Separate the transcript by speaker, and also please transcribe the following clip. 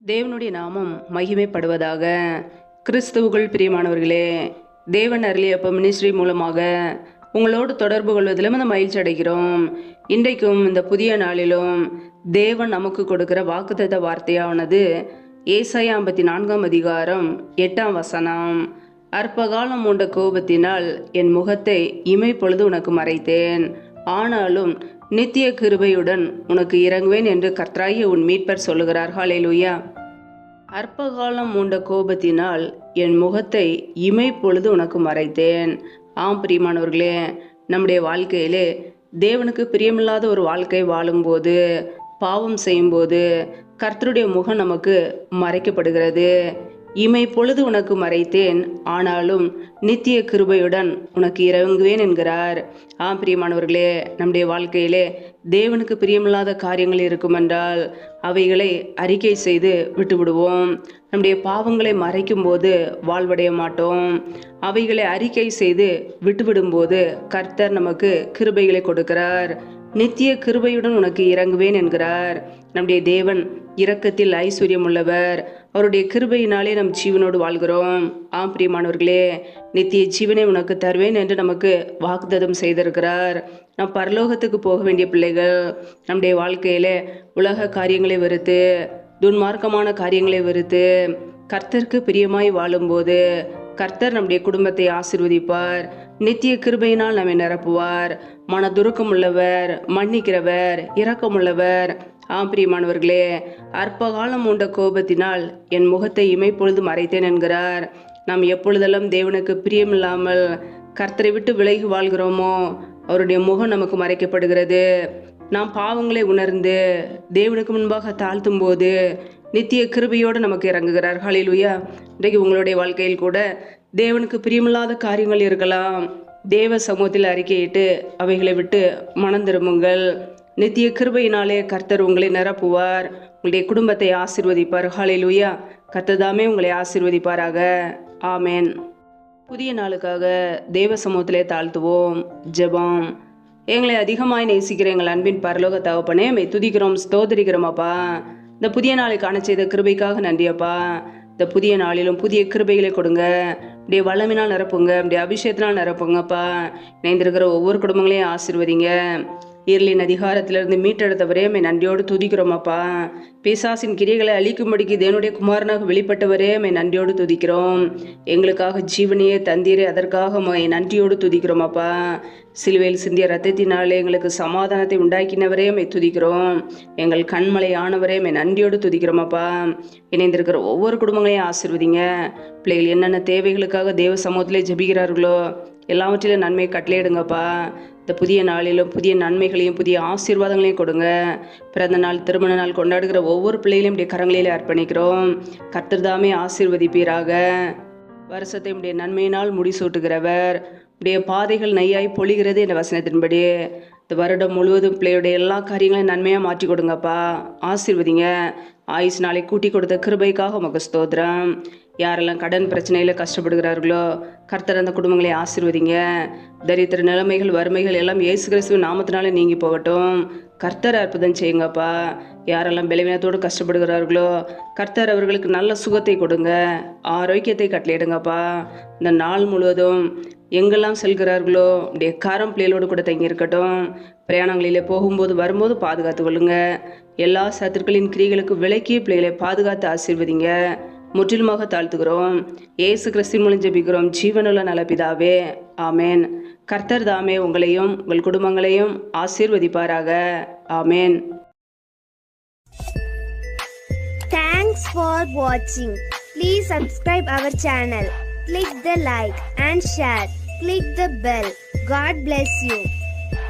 Speaker 1: தேவனுடைய நாமம் மகிமைப்படுவதாக. கிறிஸ்துவுக்குள் பிரியமானவர்களே, தேவன் அருளியப்ப மினிஸ்ட்ரி மூலமாக உங்களோடு தொடர்பு கொள்வதிலும் அந்த மகிழ்ச்சி அடைகிறோம். இன்றைக்கும் இந்த புதிய நாளிலும் தேவன் நமக்கு கொடுக்கிற வாக்குத்தத்த வார்த்தையானது ஏசாயா 54 அதிகாரம் 8 வசனம். அற்பகாலம் உண்ட கோபத்தினால் என் முகத்தை இமைப்பொழுது உனக்கு மறைத்தேன், ஆனாலும் நித்திய கிருபையுடன் உனக்கு இறங்குவேன் என்று கர்த்தராகிய உன் மீட்பர் சொல்லுகிறார். ஹல்லேலூயா. அற்பகாலம் உண்ட கோபத்தினால் என் முகத்தை இமைப்பொழுது உனக்கு மறைத்தேன். ஆம் பிரியமானவர்களே, நம்முடைய வாழ்க்கையிலே தேவனுக்கு பிரியமில்லாத ஒரு வாழ்க்கை வாழும்போது, பாவம் செய்யும்போது கர்த்தருடைய முகம் நமக்கு மறைக்கப்படுகிறது. இமை பொழுது உனக்கு மறைத்தேன், ஆனாலும் நித்திய கிருபையுடன் உனக்கு இறங்குவேன் என்கிறார். ஆம் பிரியமானவர்களே, நம்முடைய வாழ்க்கையிலே தேவனுக்கு பிரியமில்லாத காரியங்கள் இருக்குமென்றால் அவைகளை அறிக்கை செய்து விட்டுவிடுவோம். நம்முடைய பாவங்களை மறைக்கும் போது வாழ்வடைய மாட்டோம். அவைகளை அறிக்கை செய்து விட்டுவிடும்போது கர்த்தர் நமக்கு கிருபைகளை கொடுக்கிறார். நித்திய கிருபையுடன் உனக்கு இறங்குவேன் என்கிறார். நம்முடைய தேவன் இரக்கத்தில் ஐஸ்வர்யம் உள்ளவர். அவருடைய கிருபையினாலே நம் ஜீவனோடு வாழ்கிறோம். ஆம் பிரியமானவர்களே, நித்திய ஜீவனை உனக்கு தருவேன் என்று நமக்கு வாக்குத்தத்தம் செய்திருக்கிறார். நாம் பரலோகத்துக்கு போக வேண்டிய பிள்ளைகள். நம்முடைய வாழ்க்கையில உலக காரியங்களை வெறுத்து, துன்மார்க்கமான காரியங்களை வெறுத்து கர்த்தருக்கு பிரியமாய் வாழும்போது கர்த்தர் நம்முடைய குடும்பத்தை ஆசீர்வதிப்பார். நித்திய கிருபையினால் நம்மை நிரப்புவார். மனதுருக்கம் உள்ளவர், மன்னிக்கிறவர், இரக்கமுள்ளவர். ஆம் பிரியமானவர்களே, அற்பகாலம் உண்ட கோபத்தினால் என் முகத்தை இமைப்பொழுது மறைத்தேன் என்கிறார். நாம் எப்பொழுதெல்லாம் தேவனுக்கு பிரியமில்லாமல் கர்த்தரை விட்டு விலகி வாழ்கிறோமோ அவருடைய முகம் நமக்கு மறைக்கப்படுகிறது. நாம் பாவங்களை உணர்ந்து தேவனுக்கு முன்பாக தாழ்த்தும் போது நித்திய கிருபையோடு நமக்கு இறங்குகிறார். ஹல்லேலூயா. இன்றைக்கு உங்களுடைய வாழ்க்கையில் கூட தேவனுக்கு பிரியமில்லாத காரியங்கள் இருக்கலாம். தேவ சமூகத்தில் அறிக்கையிட்டு அவைகளை விட்டு மனம் திரும்புங்கள். நித்திய கிருபையினாலே கர்த்தர் உங்களை நிரப்புவார். உங்களுடைய குடும்பத்தை ஆசீர்வதிப்பார். ஹல்லேலூயா. கர்த்தர் தாமே உங்களை ஆசீர்வதிப்பாராக. ஆமேன். புதிய நாளுக்காக தேவ சமூகத்திலே தாழ்த்துவோம். ஜெபம். எங்களை அதிகமாய் நேசிக்கிற எங்கள் அன்பின் பரலோக தகப்பனே, மை துதிக்கிறோம், ஸ்தோத்திரிக்கிறோம் அப்பா. இந்த புதிய நாளை காண செய்த கிருபைக்காக நன்றியப்பா. இந்த புதிய நாளிலும் புதிய கிருபைகளை கொடுங்க. இப்படிய வல்லமினால் நிரப்புங்க, இப்படிய அபிஷேகத்தினால் நிரப்புங்கப்பா. இணைந்திருக்கிற ஒவ்வொரு குடும்பங்களையும் ஆசீர்வதிங்க. இருளின் அதிகாரத்திலிருந்து மீட்டெடுத்தவரே மை நன்றியோடு துதிக்கிறோம் அப்பா. பிசாசின் கிரியைகளை அழிக்கும்படிக்கு தேவனுடைய குமாரனாக வெளிப்பட்டவரே மை நன்றியோடு துதிக்கிறோம். எங்களுக்காக ஜீவனையே தந்தீரே, அதற்காக மை நன்றியோடு துதிக்கிறோம் அப்பா. சிலுவையில் சிந்திய ரத்தத்தினாலே எங்களுக்கு சமாதானத்தை உண்டாக்கினவரே மை துதிக்கிறோம். எங்கள் கண்மலை ஆனவரே மை நன்றியோடு துதிக்கிறோம் அப்பா. இணைந்திருக்கிற ஒவ்வொரு குடும்பங்களையும் ஆசீர்வதிங்க. பிள்ளைகள் என்னென்ன தேவைகளுக்காக தேவ சமூகத்திலே ஜெபிக்கிறார்களோ எல்லாவற்றிலும் நன்மை கட்டளையிடுங்கப்பா. இந்த புதிய நாளிலும் புதிய நன்மைகளையும் புதிய ஆசீர்வாதங்களையும் கொடுங்க. பிறந்த நாள், திருமண நாள் கொண்டாடுகிற ஒவ்வொரு பிள்ளைகளையும் இப்படி கரங்களிலே அர்ப்பணிக்கிறோம். கர்த்தர் தாமே ஆசீர்வதிப்பீராக. வருஷத்தை உடைய நன்மையினால் முடிசூட்டுகிறவர். உடைய பாதைகள் நெய்யாய் பொழிகிறது என்ற வசனத்தின்படி இந்த வருடம் முழுவதும் பிள்ளையுடைய எல்லா காரியங்களையும் நன்மையாக மாற்றி கொடுங்கப்பா. ஆசீர்வதிங்க. ஆயுஷ் நாளை கூட்டி கொடுத்த கிருபைக்காக உமக்கு ஸ்தோத்திரம். யாரெல்லாம் கடன் பிரச்சனையில் கஷ்டப்படுகிறார்களோ கர்த்தர் அந்த குடும்பங்களை ஆசீர்வதிங்க. தரித்திர நிலைமைகள், வறுமைகள் எல்லாம் இயேசு கிறிஸ்துவின் நாமத்தினால நீங்கி போகட்டும். கர்த்தர் அற்புதம் செய்யுங்கப்பா. யாரெல்லாம் பலவீனத்தோடு கஷ்டப்படுகிறார்களோ கர்த்தர் அவர்களுக்கு நல்ல சுகத்தை கொடுங்க, ஆரோக்கியத்தை கட்டளையிடுங்கப்பா. இந்த நாள் முழுவதும் எங்கெல்லாம் செல்கிறார்களோ அப்படியே காரம் பிள்ளைகளோடு கூட தங்கி இருக்கட்டும். பிரயாணங்களிலே போகும்போது வரும்போது பாதுகாத்து கொள்ளுங்க. எல்லா சத்துருக்களின் கிரிகளுக்கு விலக்கி பிள்ளைகளை பாதுகாத்து ஆசீர்வதிங்க. முற்றிலுமாக தாழ்த்துகிறோம். இயேசு கிறிஸ்துவின் மூலம் ஜெபிக்கிறோம் ஜீவனுள்ள நல்ல பிதாவே. ஆமேன். கர்த்தர் தாமே உங்களையும் உங்கள் குடும்பங்களையும் ஆசீர்வதிப்பாராக. ஆமேன்.
Speaker 2: Thanks for watching. Please subscribe our channel. Click the like and share. Click the bell. God bless you.